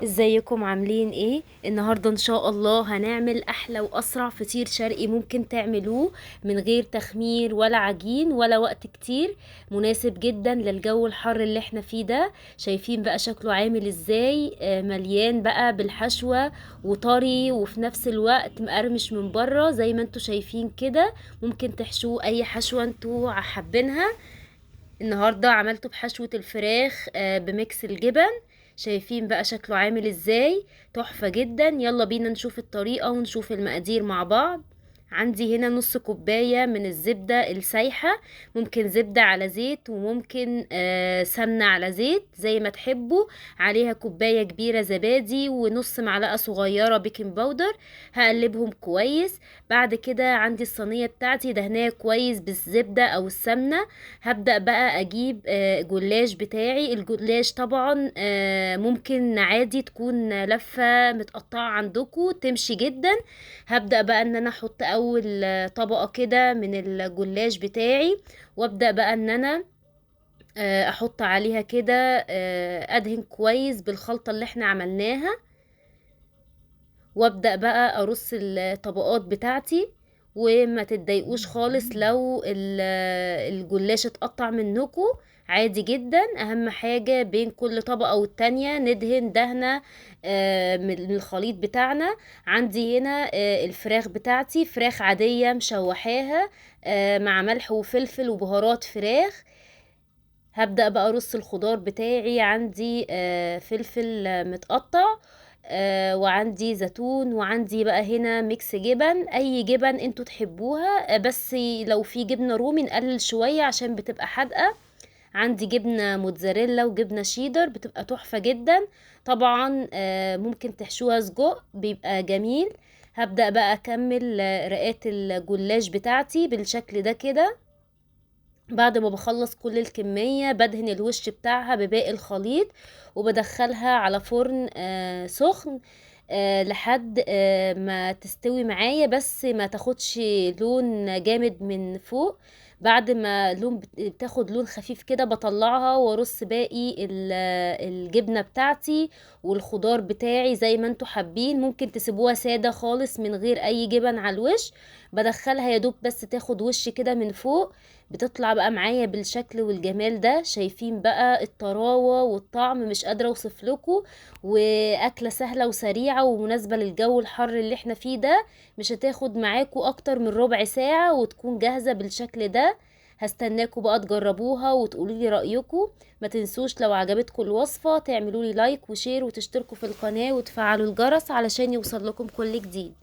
ازيكم عاملين ايه؟ النهارده ان شاء الله هنعمل احلى واسرع فطير شرقي ممكن تعملوه من غير تخمير ولا عجين ولا وقت كتير. مناسب جدا للجو الحر اللي احنا فيه ده. شايفين بقى شكله عامل ازاي؟ مليان بقى بالحشوة وطري وفي نفس الوقت مقرمش من بره زي ما انتوا شايفين كده. ممكن تحشوه اي حشوة انتوا حابينها. النهاردة عملته بحشوة الفراخ بميكس الجبن. شايفين بقى شكله عامل ازاي؟ تحفة جدا. يلا بينا نشوف الطريقة ونشوف المقادير مع بعض. عندي هنا نص كوباية من الزبدة السايحة. ممكن زبدة على زيت وممكن سمنة على زيت زي ما تحبوا. عليها كوباية كبيرة زبادي ونص معلقة صغيرة بيكنج باودر. هقلبهم كويس. بعد كده عندي الصينية بتاعتي دهناها كويس بالزبدة او السمنة. هبدأ بقى اجيب جلاش بتاعي. الجلاش طبعا ممكن عادي تكون لفة متقطعة عندكم تمشي جدا. هبدأ بقى ان انا احط اول طبقة كده من الجلاش بتاعي. وابدأ بقى ان انا احط عليها كده ادهن كويس بالخلطة اللي احنا عملناها. وابدأ بقى ارص الطبقات بتاعتي. وما تتضايقوش خالص لو الجلاش اتقطع منكم. عادي جدا. اهم حاجة بين كل طبقة والتانية ندهن دهنة من الخليط بتاعنا. عندي هنا الفراخ بتاعتي فراخ عادية مشوحاها مع ملح وفلفل وبهارات فراخ. هبدأ بقى ارص الخضار بتاعي. عندي فلفل متقطع وعندي زيتون وعندي بقى هنا ميكس جبن اي جبن انتوا تحبوها بس لو في جبنة رومي نقلل شوية عشان بتبقى حادقة. عندي جبنة موتزاريلا وجبنة شيدر بتبقى تحفة جدا. طبعا ممكن تحشوها سجق بيبقى جميل. هبدأ بقى اكمل رقات الجلاش بتاعتي بالشكل ده كده. بعد ما بخلص كل الكمية بدهن الوش بتاعها بباقي الخليط. وبدخلها على فرن سخن لحد ما تستوي معايا بس ما تاخدش لون جامد من فوق. بعد ما بتاخد لون خفيف كده بطلعها وارص باقي الجبنة بتاعتي والخضار بتاعي زي ما انتوا حابين. ممكن تسيبوها سادة خالص من غير اي جبن على الوش. بدخلها يا دوب بس تاخد وش كده من فوق. بتطلع بقى معايا بالشكل والجمال ده. شايفين بقى الطراوة والطعم مش قادرة اوصف لكم. واكلة سهلة وسريعة ومناسبة للجو الحر اللي احنا فيه ده. مش هتاخد معاكم اكتر من ربع ساعة وتكون جاهزة بالشكل ده. هستناكم بقى تجربوها وتقولوا لي رأيكم. ما تنسوش لو عجبتكم الوصفة تعملوا لي لايك وشير وتشتركوا في القناة وتفعلوا الجرس علشان يوصل لكم كل جديد.